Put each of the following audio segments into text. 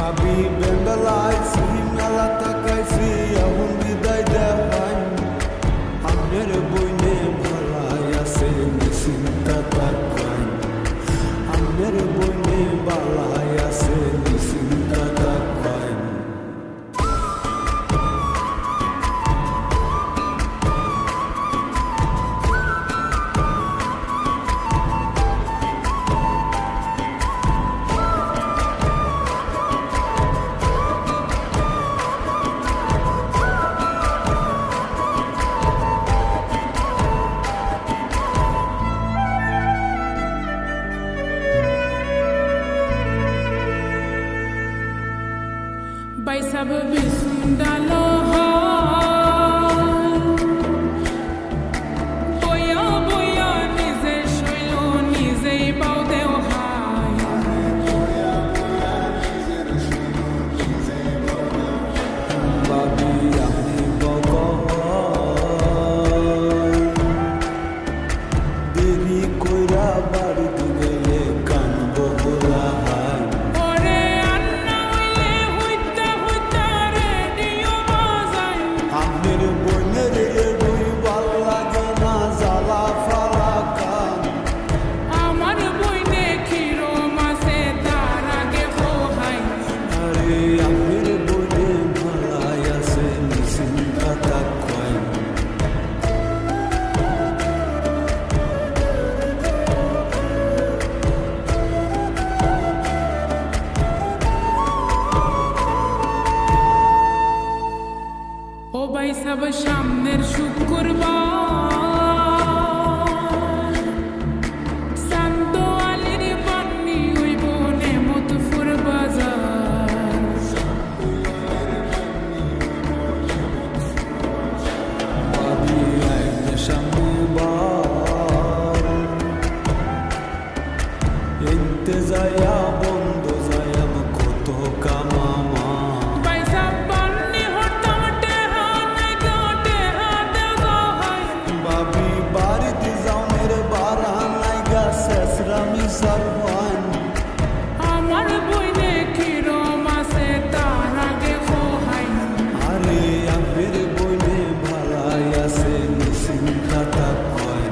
ভাবি বেঙ্গলাইছি মেলা তাকাইছি এখন বিদায় দেওয়ান আমের বইনে ভালাই আছে নিশ্চিন্তা তাকাই আমের বইনে ভালাই আছে নিশ্চিন্তা তাকাই By sabab sundalo boya boya nize shoilo nize baude hai babi ami boko deri koira bari gele kanbo bola hai আমের বইনের বই ভাল লাগে না জ্বালা ফালা কান আমার বইনে খিরো মাসে তার আগে হোহাই আরে আমের বইনে ভালাই আছে নিশ্চিন্তা তাকাই ও ভাই সব সামনের শুক্রবার শান্ত আলীর বান্নি হইব নেমতপুর বাজার ভাবি আইনে সামনে বার এনতে যায়া বন্ধ যায়াম কত কামামা ভাই সব বান্নি হরতাম টেহা নাই গাটে হাতে গাহাই ভাবি বাড়িতে যাওনের বারা নাই গা শেষরামি সারওয়ান আমার বইনে খিরো মাসে তার আগে হোহাই আরে আমের বইনে ভালাই আছে নিশ্চিন্তা তাকাই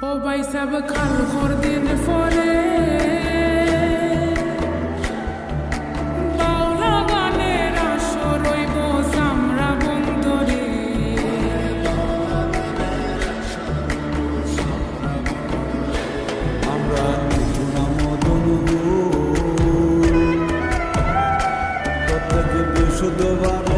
ও ভাই সব খাল খর দিন ফরে বাউলা গানের আসর রইব সামরা বন্ধরে আমরা নিতুনা মদন প্রত্যেক বৃহস্পতিবার